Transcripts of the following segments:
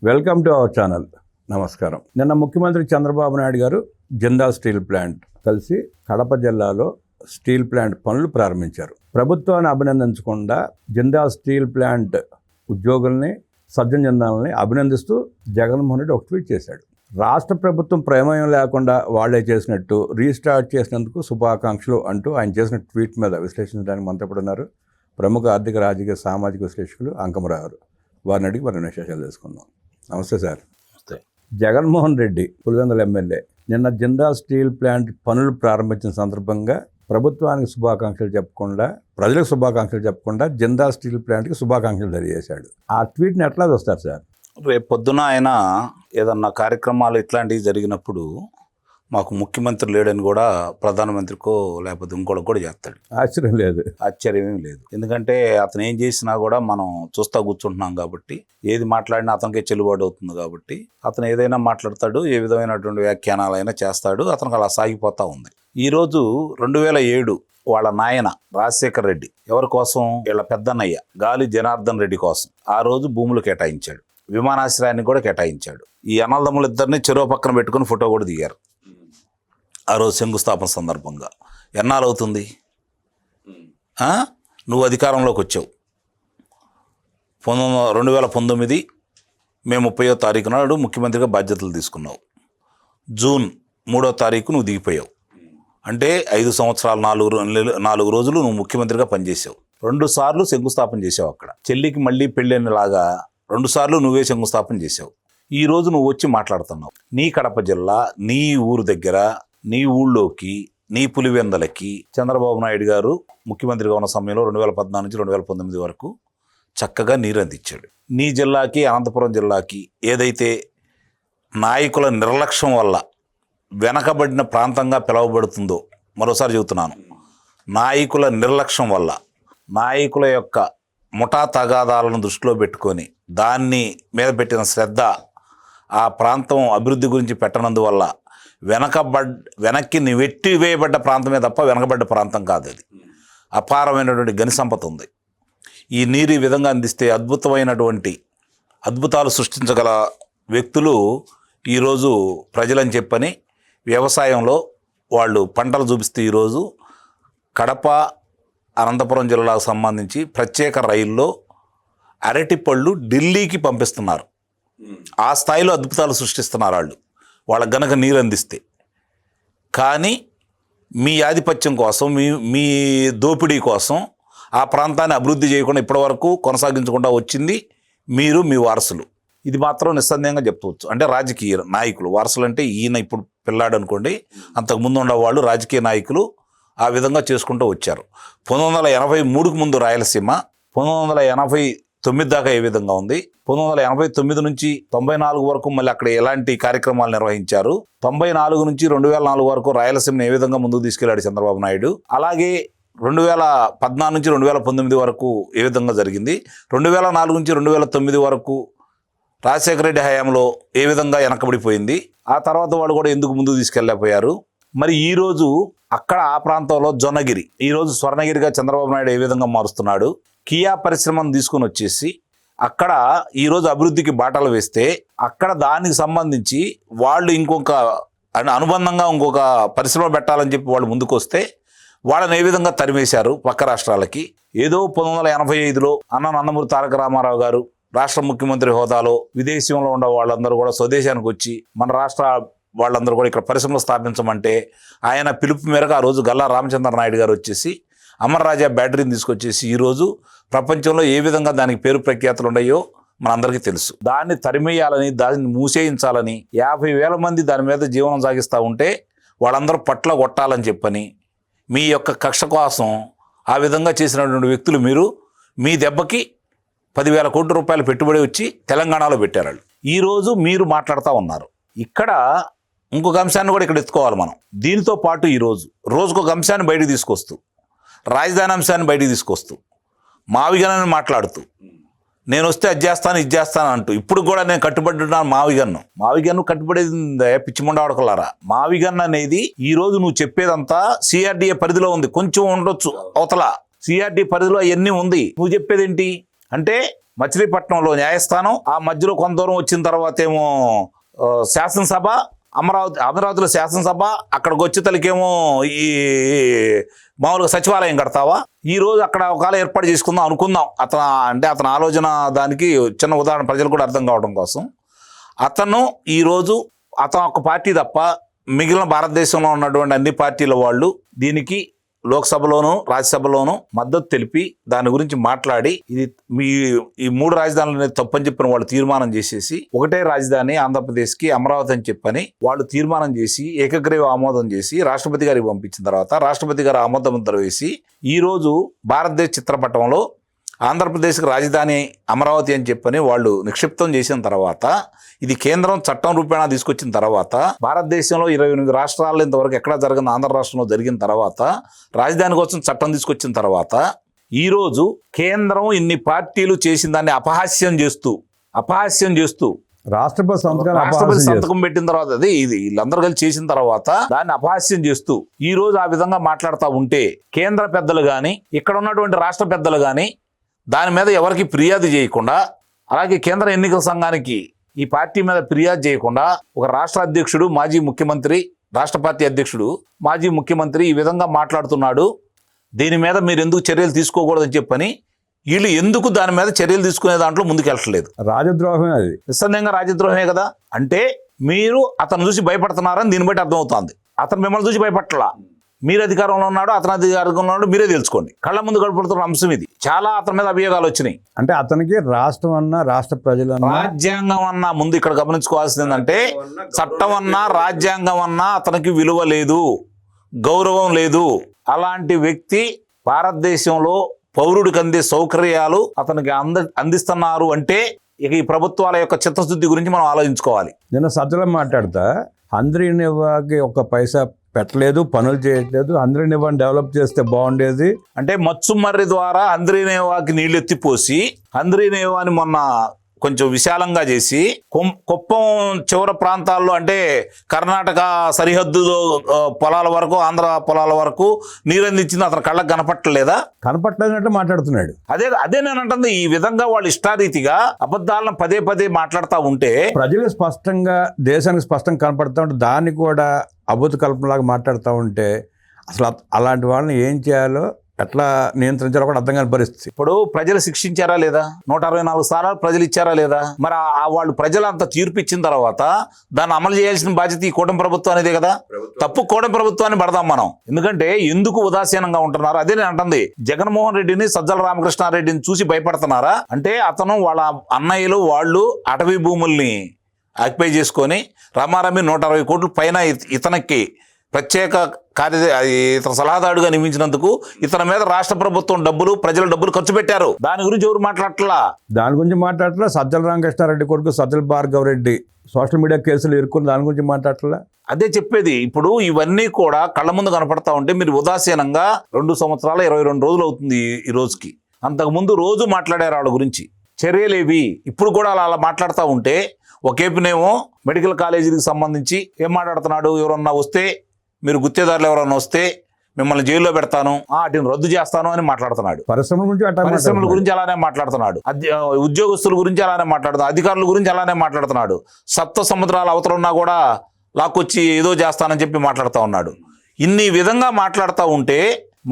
Welcome to our channel. నమస్కారం. నిన్న ముఖ్యమంత్రి చంద్రబాబు నాయుడు గారు జిందాల్ స్టీల్ ప్లాంట్ కలిసి కడప జిల్లాలో స్టీల్ ప్లాంట్ పనులు ప్రారంభించారు. ప్రభుత్వాన్ని అభినందించకుండా జిందాల్ స్టీల్ ప్లాంట్ ఉద్యోగుల్ని, సజ్జన్ జిందాల్ని అభినందిస్తూ జగన్మోహన్ రెడ్డి ఒక ట్వీట్ చేశాడు. రాష్ట్ర ప్రభుత్వం ప్రమేయం లేకుండా వాళ్లే చేసినట్టు రీస్టార్ట్ చేసినందుకు శుభాకాంక్షలు అంటూ ఆయన చేసిన ట్వీట్ మీద విశ్లేషించడానికి మనతో ఉన్నారు ప్రముఖ ఆర్థిక, రాజకీయ, సామాజిక విశ్లేషకులు అంకమరావు గారు. వారిని అడిగి మరిన్ని విశేషాలు తెలుసుకుందాం. నమస్తే సార్. నమస్తే. జగన్మోహన్ రెడ్డి పులివెందుల ఎమ్మెల్యే నిన్న జిందాల్ స్టీల్ ప్లాంట్ పనులు ప్రారంభించిన సందర్భంగా ప్రభుత్వానికి శుభాకాంక్షలు చెప్పకుండా, ప్రజలకు శుభాకాంక్షలు చెప్పకుండా జిందాల్ స్టీల్ ప్లాంట్కి శుభాకాంక్షలు తెలియజేశాడు. ఆ ట్వీట్ని ఎట్లా చూస్తారు సార్? రేపు పొద్దున ఆయన ఏదన్నా కార్యక్రమాలు ఇట్లాంటివి జరిగినప్పుడు మాకు ముఖ్యమంత్రి లేడని కూడా ప్రధానమంత్రికో లేకపోతే ఇంకోటి కూడా చేస్తాడు. ఆశ్చర్యం లేదు, ఆశ్చర్యమేం లేదు. ఎందుకంటే అతను ఏం చేసినా కూడా మనం చూస్తూ కూర్చుంటున్నాం కాబట్టి, ఏది మాట్లాడినా అతనికే చెల్లుబాటు అవుతుంది కాబట్టి అతను ఏదైనా మాట్లాడతాడు, ఏ విధమైనటువంటి వ్యాఖ్యానాలైనా చేస్తాడు. అతనికి అలా సాగిపోతూ ఉంది. ఈరోజు 2007 వాళ్ళ నాయన రాజశేఖర్ రెడ్డి ఎవరి కోసం? వీళ్ళ పెద్దన్నయ్య గాలి జనార్దన్ రెడ్డి కోసం ఆ రోజు భూములు కేటాయించాడు, విమానాశ్రయాన్ని కూడా కేటాయించాడు. ఈ అన్నదమ్ములు ఇద్దరిని చెరువు పక్కన పెట్టుకుని ఫోటో కూడా దిగారు ఆ రోజు శంకుస్థాపన సందర్భంగా. ఎన్నాళ్ళు అవుతుంది నువ్వు అధికారంలోకి వచ్చావు? 2019 మే 30వ తారీఖు నాడు ముఖ్యమంత్రిగా బాధ్యతలు తీసుకున్నావు. జూన్ 3వ తారీఖు నువ్వు దిగిపోయావు. అంటే 5 సంవత్సరాలు 4 రోజులు నువ్వు ముఖ్యమంత్రిగా పనిచేసావు. 2 సార్లు శంకుస్థాపన చేసావు. అక్కడ చెల్లికి మళ్ళీ పెళ్ళైనలాగా 2 సార్లు నువ్వే శంకుస్థాపన చేసావు. ఈ రోజు నువ్వు వచ్చి మాట్లాడుతున్నావు. నీ కడప జిల్లా, నీ ఊరు దగ్గర, నీ ఊళ్ళోకి, నీ పులివెందలకి చంద్రబాబు నాయుడు గారు ముఖ్యమంత్రిగా ఉన్న సమయంలో 2014 నుంచి 2019 వరకు చక్కగా నీరు అందించాడు. నీ జిల్లాకి, అనంతపురం జిల్లాకి ఏదైతే నాయకుల నిర్లక్ష్యం వల్ల వెనకబడిన ప్రాంతంగా పిలువబడుతుందో, మరోసారి చెబుతున్నాను, నాయకుల నిర్లక్ష్యం వల్ల, నాయకుల యొక్క ముఠా తగాదాలను దృష్టిలో పెట్టుకొని దాన్ని మీద పెట్టిన శ్రద్ధ ఆ ప్రాంతం అభివృద్ధి గురించి పెట్టనందువల్ల వెనక్కి వెట్టివేయబడ్డ ప్రాంతమే తప్ప వెనకబడ్డ ప్రాంతం కాదు. అది అపారమైనటువంటి గని సంపద ఉంది. ఈ నీరు ఈ విధంగా అందిస్తే అద్భుతాలు సృష్టించగల వ్యక్తులు ఈరోజు ప్రజలని చెప్పని వ్యవసాయంలో వాళ్ళు పంటలు చూపిస్తే ఈరోజు కడప, అనంతపురం జిల్లాకు సంబంధించి ప్రత్యేక రైల్లో అరటిపళ్ళు ఢిల్లీకి పంపిస్తున్నారు. ఆ స్థాయిలో అద్భుతాలు సృష్టిస్తున్నారు వాళ్ళకి గనక నీరు అందిస్తే. కానీ మీ ఆధిపత్యం కోసం, మీ దోపిడీ కోసం ఆ ప్రాంతాన్ని అభివృద్ధి చేయకుండా ఇప్పటివరకు కొనసాగించకుండా వచ్చింది మీరు, మీ వారసులు. ఇది మాత్రం నిస్సందేహంగా చెప్పుకోవచ్చు. అంటే రాజకీయ నాయకులు, వారసులు అంటే ఈయన ఇప్పుడు పిల్లాడు అనుకోండి, అంతకుముందు ఉండేవాళ్ళు రాజకీయ నాయకులు ఆ విధంగా చేసుకుంటూ వచ్చారు. 1983కు ముందు రాయలసీమ 1989 దాకా ఏ విధంగా ఉంది, 1989 నుంచి 94 వరకు మళ్ళీ అక్కడ ఎలాంటి కార్యక్రమాలు నిర్వహించారు, 94 నుంచి 2004 వరకు రాయలసీమను ఏ విధంగా ముందుకు తీసుకెళ్లాడు చంద్రబాబు నాయుడు, అలాగే 2014 నుంచి 2019 వరకు ఏ విధంగా జరిగింది, 2004 నుంచి 2009 వరకు రాజశేఖర రెడ్డి హయాంలో ఏ విధంగా వెనకబడిపోయింది, ఆ తర్వాత వాళ్ళు కూడా ఎందుకు ముందుకు తీసుకెళ్ళలేకపోయారు. మరి ఈరోజు అక్కడ ఆ ప్రాంతంలో జొన్నగిరి ఈరోజు స్వర్ణగిరిగా చంద్రబాబు నాయుడు ఏ విధంగా మారుస్తున్నాడు. కియా పరిశ్రమను తీసుకొని వచ్చేసి అక్కడ ఈరోజు అభివృద్ధికి బాటలు వేస్తే అక్కడ దానికి సంబంధించి వాళ్ళు ఇంకొక అనుబంధంగా ఇంకొక పరిశ్రమ పెట్టాలని చెప్పి వాళ్ళు ముందుకు వస్తే వాళ్ళని ఏ విధంగా తరిమేశారు పక్క రాష్ట్రాలకి. ఏదో 1985లో నందమూరి తారక రామారావు గారు రాష్ట్ర ముఖ్యమంత్రి హోదాలో విదేశంలో ఉన్న వాళ్ళందరూ కూడా స్వదేశానికి వచ్చి మన రాష్ట్ర వాళ్ళందరూ కూడా ఇక్కడ పరిశ్రమలు స్థాపించమంటే ఆయన పిలుపు మేరకు ఆ రోజు గల్లా రామచంద్ర నాయుడు గారు వచ్చేసి అమర్ రాజా బ్యాటరీని తీసుకొచ్చేసి ఈరోజు ప్రపంచంలో ఏ విధంగా దానికి పేరు ప్రఖ్యాతులు ఉన్నాయో మనందరికీ తెలుసు. దాన్ని తరిమేయాలని, దాన్ని మూసేయించాలని 50,000 మంది దాని మీద జీవనం సాగిస్తూ ఉంటే వాళ్ళందరూ పట్ల కొట్టాలని చెప్పని మీ యొక్క కక్ష కోసం ఆ విధంగా చేసినటువంటి వ్యక్తులు మీరు. మీ దెబ్బకి 10,000 కోట్ల రూపాయలు పెట్టుబడి వచ్చి తెలంగాణలో పెట్టారు. ఈరోజు మీరు మాట్లాడుతూ ఉన్నారు. ఇక్కడ ఇంకొక అంశాన్ని కూడా ఇక్కడ ఎత్తుకోవాలి మనం. దీనితో పాటు ఈరోజు రోజుకొక అంశాన్ని బయటకు తీసుకొస్తూ, రాజధాని అంశాన్ని బయటకు తీసుకొస్తూ, మావిగన్నని మాట్లాడుతూ, నేను వస్తే అది చేస్తాను ఇది చేస్తాను అంటూ, ఇప్పుడు కూడా నేను కట్టుబడుతున్నాను మావిగన్ను కట్టుబడేది పిచ్చిముండవడకలారా. మావిగన్ అనేది ఈరోజు నువ్వు చెప్పేదంతా సిఆర్డీఏ పరిధిలో ఉంది. కొంచెం ఉండొచ్చు అవతల, సిఆర్డీ పరిధిలో అవన్నీ ఉంది. నువ్వు చెప్పేదేంటి అంటే మచిలీపట్నంలో న్యాయస్థానం, ఆ మధ్యలో కొంత దూరం వచ్చిన తర్వాత ఏమో శాసనసభ, అమరావతిలో శాసనసభ, అక్కడికి వచ్చే తలకేమో ఈ మామూలుగా సచివాలయం కడతావా? ఈ రోజు అక్కడ ఒకవేళ ఏర్పాటు చేసుకుందాం అనుకుందాం. అతని ఆలోచన దానికి చిన్న ఉదాహరణ ప్రజలు కూడా అర్థం కావడం కోసం, అతను ఒక పార్టీ తప్ప మిగిలిన భారతదేశంలో ఉన్నటువంటి అన్ని పార్టీల వాళ్ళు దీనికి లోక్సభలోను రాజ్యసభలోను మద్దతు తెలిపి దాని గురించి మాట్లాడి ఇది ఈ 3 రాజధానులు తప్పని చెప్పిన వాళ్ళు తీర్మానం చేసేసి ఒకటే రాజధాని ఆంధ్రప్రదేశ్కి అమరావతి అని చెప్పని వాళ్ళు తీర్మానం చేసి ఏకగ్రీవ ఆమోదం చేసి రాష్ట్రపతి గారికి పంపించిన తర్వాత రాష్ట్రపతి గారు ఆమోద ముద్ర వేసి ఈరోజు భారతదేశ చిత్రపటంలో ఆంధ్రప్రదేశ్కి రాజధాని అమరావతి అని చెప్పని వాళ్ళు నిక్షిప్తం చేసిన తర్వాత, ఇది కేంద్రం చట్టం రూపేణా తీసుకొచ్చిన తర్వాత, భారతదేశంలో 28 రాష్ట్రాల్లో ఇంతవరకు ఎక్కడా జరగని ఆంధ్ర రాష్ట్రంలో జరిగిన తర్వాత, రాజధాని కోసం చట్టం తీసుకొచ్చిన తర్వాత, ఈరోజు కేంద్రం ఇన్ని పార్టీలు చేసిన దాన్ని అపహాస్యం చేస్తూ రాష్ట్రపతి సంతకం పెట్టిన తర్వాత వీళ్ళందరూ కలిసి చేసిన తర్వాత దాన్ని అపహాస్యం చేస్తూ ఈ రోజు ఆ విధంగా మాట్లాడుతూ ఉంటే కేంద్ర పెద్దలు కానీ ఇక్కడ ఉన్నటువంటి రాష్ట్ర పెద్దలు కానీ దాని మీద ఎవరికి ఫిర్యాదు చేయకుండా, అలాగే కేంద్ర ఎన్నికల సంఘానికి ఈ పార్టీ మీద ఫిర్యాదు చేయకుండా ఒక రాష్ట్ర అధ్యక్షుడు మాజీ ముఖ్యమంత్రి, రాష్ట్ర పార్టీ అధ్యక్షుడు మాజీ ముఖ్యమంత్రి ఈ విధంగా మాట్లాడుతున్నాడు, దీని మీద మీరు ఎందుకు చర్యలు తీసుకోకూడదని చెప్పని వీళ్ళు ఎందుకు దాని మీద చర్యలు తీసుకునే దాంట్లో ముందుకెళ్ళట్లేదు? రాజద్రోహమే, అది నిస్సందేహంగా రాజద్రోహమే కదా. అంటే మీరు అతను చూసి భయపడుతున్నారని దీన్ని బట్టి అర్థమవుతుంది. అతను మిమ్మల్ని చూసి భయపట్టలా, మీరు అధికారంలో ఉన్నాడు, అతను అధికారంలో ఉన్నాడు, మీరే తెలుసుకోండి. కళ్ళ ముందు గడుపుతున్న అంశం ఇది. చాలా అతని మీద అభియోగాలు వచ్చినాయి. అంటే అతనికి రాష్ట్రం అన్నా రాష్ట్ర ప్రజలన్నా రాజ్యాంగం అన్నా ముందు ఇక్కడ గమనించుకోవాల్సింది ఏంటంటే చట్టం అన్నా రాజ్యాంగం అన్నా అతనికి విలువ లేదు, గౌరవం లేదు. అలాంటి వ్యక్తి భారతదేశంలో పౌరుడికి అందే సౌకర్యాలు అతనికి అందిస్తున్నారు అంటే ఇక ఈ ప్రభుత్వాల యొక్క చిత్తశుద్ధి గురించి మనం ఆలోచించుకోవాలి. నిన్న సజ్జలం మాట్లాడతా హంద్రీనివాకి ఒక పైసా పెట్టలేదు, పనులు చేయట్లేదు, హంద్రీనివాని డెవలప్ చేస్తే బాగుండేది అంటే మత్సుమర్రి ద్వారా హంద్రీనేవాకి నీళ్ళు ఎత్తిపోసి హంద్రీనేవాని మొన్న కొంచెం విశాలంగా చేసి కుప్పం చివరి ప్రాంతాల్లో అంటే కర్ణాటక సరిహద్దు పొలాల వరకు ఆంధ్ర పొలాల వరకు నీరందించింది అతని కళ్ళకు కనపట్టలేదన్నట్టు మాట్లాడుతున్నాడు. అదే నేను అంటుంది. ఈ విధంగా వాళ్ళు ఇష్టారీతిగా అబద్ధాలను పదే మాట్లాడుతూ ఉంటే ప్రజలు స్పష్టంగా దేశానికి స్పష్టంగా కనపడతా ఉంటే దాన్ని కూడా అబద్ధ కల్పనలాగా మాట్లాడుతూ ఉంటే అసలు అలాంటి వాళ్ళని ఏం చేయాలో ఎట్లా నియంత్రించాలో కూడా అర్థం కాని పరిస్థితి. ఇప్పుడు ప్రజలు శిక్షించారా లేదా? 164 స్థానాలు ప్రజలు ఇచ్చారా లేదా? మరి వాళ్ళు ప్రజలంతా తీర్పు ఇచ్చిన తర్వాత దాన్ని అమలు చేయాల్సిన బాధ్యత ఈ కూటమి ప్రభుత్వం అనేదే కదా. తప్పు కూటమి ప్రభుత్వాన్ని పడదాం మనం. ఎందుకంటే ఎందుకు ఉదాసీనంగా ఉంటున్నారు? అదే నేను అంటుంది. జగన్మోహన్ రెడ్డిని, సజ్జల రామకృష్ణారెడ్డిని చూసి భయపడుతున్నారా? అంటే అతను వాళ్ళ అన్నయ్యలు వాళ్ళు అటవీ భూముల్ని ఆక్యుపై చేసుకొని రమారమి 160 కోట్ల పైన ఇతనికి ప్రత్యేక ఇతను సలహాదారుడుగా నియమించినందుకు ఇతని మీద రాష్ట్ర ప్రభుత్వం ప్రజల డబ్బులు ఖర్చు పెట్టారు. దాని గురించి ఎవరు మాట్లాడట్లా. సజ్జల రామకృష్ణారెడ్డి కొడుకు సజ్జల భార్గవ రెడ్డి సోషల్ మీడియా కేసులు ఇరుక్కుని దాని గురించి మాట్లాడట్లా. అదే చెప్పేది. ఇప్పుడు ఇవన్నీ కూడా కళ్ళ ముందు కనపడతా ఉంటే మీరు ఉదాసీనంగా 2 సంవత్సరాల 22 రోజులు అవుతుంది ఈ రోజుకి. అంతకుముందు రోజు మాట్లాడారు వాళ్ళ గురించి. చర్యలేవి ఇప్పుడు కూడా అలా మాట్లాడుతూ ఉంటే ఒకేపునేమో మెడికల్ కాలేజీకి సంబంధించి ఏం మాట్లాడుతున్నాడు? ఎవరన్నా వస్తే, మీరు గుత్తేదారులు ఎవరన్నా వస్తే మిమ్మల్ని జైల్లో పెడతాను, వాటిని రద్దు చేస్తాను అని మాట్లాడుతున్నాడు. పరిశ్రమల గురించి అలానే మాట్లాడుతున్నాడు. ఉద్యోగస్తుల గురించి అలానే మాట్లాడుతున్నాడు. అధికారుల గురించి అలానే మాట్లాడుతున్నాడు. సప్త సముద్రాల అవతల ఉన్నా కూడా లాక్కొచ్చి ఏదో చేస్తానని చెప్పి మాట్లాడుతూ ఉన్నాడు. ఇన్ని విధంగా మాట్లాడుతూ ఉంటే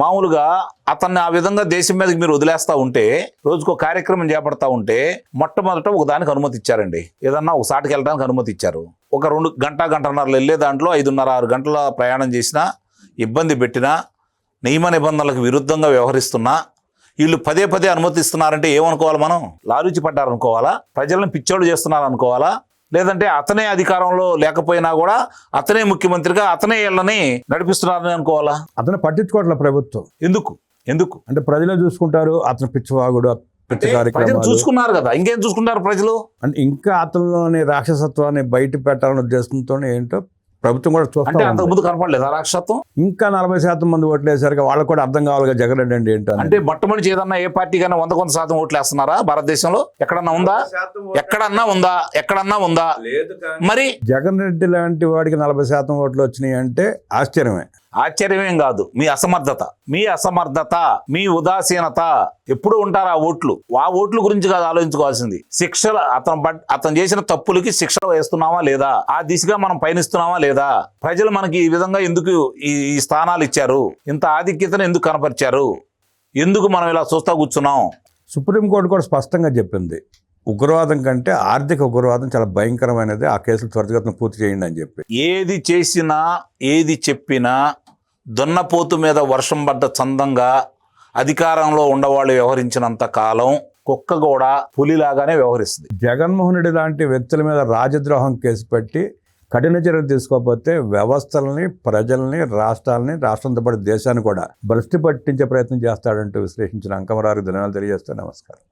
మామూలుగా అతన్ని ఆ విధంగా దేశం మీదకి మీరు వదిలేస్తూ ఉంటే, రోజుకో కార్యక్రమం చేపడతా ఉంటే మొట్టమొదట ఒక దానికి అనుమతి ఇచ్చారండి. ఏదన్నా ఒక సాటికి వెళ్ళడానికి అనుమతి ఇచ్చారు. ఒక 2 గంటన్నరలు వెళ్ళే దాంట్లో 5:30-6 గంటల ప్రయాణం చేసినా, ఇబ్బంది పెట్టినా, నియమ నిబంధనలకు విరుద్ధంగా వ్యవహరిస్తున్నా వీళ్ళు పదే అనుమతిస్తున్నారంటే ఏమనుకోవాలి మనం? లాలూచి పడ్డారనుకోవాలా? ప్రజలను పిచ్చోళ్ళు చేస్తున్నారు అనుకోవాలా? లేదంటే అతనే అధికారంలో లేకపోయినా కూడా అతనే ముఖ్యమంత్రిగా అతనే వీళ్ళని నడిపిస్తున్నారని అనుకోవాలా? అతను పట్టించుకోవట్లేదు ప్రభుత్వం. ఎందుకు అంటే ప్రజలే చూసుకుంటారు. అతను పిచ్చివాగుడు, ప్రజలు చూసుకున్నారు కదా, ఇంకేం చూసుకుంటారు ప్రజలు? అంటే ఇంకా అతనిలోని రాక్షసత్వాన్ని బయట పెట్టాలనే ఉద్దేశంతో ఏంటో ప్రభుత్వం కూడా చూస్తే అంతకుముందు కనపడలేదు ఆ రాక్షసత్వం. ఇంకా 40% మంది ఓట్లేసరికి వాళ్ళకి కూడా అర్థం కావాలి జగన్ రెడ్డి అంటే ఏంటో. అంటే మొట్టమొదటి ఏదన్నా ఏ పార్టీ కన్నా 100% ఓట్లు వేస్తున్నారా భారతదేశంలో? ఎక్కడన్నా ఉందా? మరి జగన్ రెడ్డి లాంటి వాడికి 40% ఓట్లు వచ్చినాయి అంటే ఆశ్చర్యమే. ఆశ్చర్యమేం కాదు. మీ అసమర్థత, మీ ఉదాసీనత. ఎప్పుడు ఉంటారు ఆ ఓట్లు గురించి కాదు ఆలోచించుకోవాల్సింది. శిక్షలు అతను చేసిన తప్పులకి శిక్షలు వేస్తున్నామా లేదా, ఆ దిశగా మనం పయనిస్తున్నామా లేదా, ప్రజలు మనకి ఈ విధంగా ఎందుకు ఈ స్థానాలు ఇచ్చారు, ఇంత ఆధిక్యతను ఎందుకు కనపరిచారు, ఎందుకు మనం ఇలా చూస్తా కూర్చున్నాం. సుప్రీంకోర్టు కూడా స్పష్టంగా చెప్పింది, ఉగ్రవాదం కంటే ఆర్థిక ఉగ్రవాదం చాలా భయంకరమైనది, ఆ కేసులు త్వరితగతిన పూర్తి చేయండి అని చెప్పి. ఏది చేసినా ఏది చెప్పినా దున్నపోతు మీద వర్షం పడ్డ చందంగా అధికారంలో ఉండవాళ్ళు వ్యవహరించినంత కాలం కుక్క కూడా పులిలాగానే వ్యవహరిస్తుంది. జగన్మోహన్ రెడ్డి లాంటి వ్యక్తుల మీద రాజద్రోహం కేసు పెట్టి కఠిన చర్యలు తీసుకోకపోతే వ్యవస్థలని, ప్రజల్ని, రాష్ట్రంతో పాటు దేశాన్ని కూడా భ్రష్టు పట్టించే ప్రయత్నం చేస్తాడంటూ విశ్లేషించిన అంకమరారు ధన్యవాదాలు తెలియజేస్తే నమస్కారం.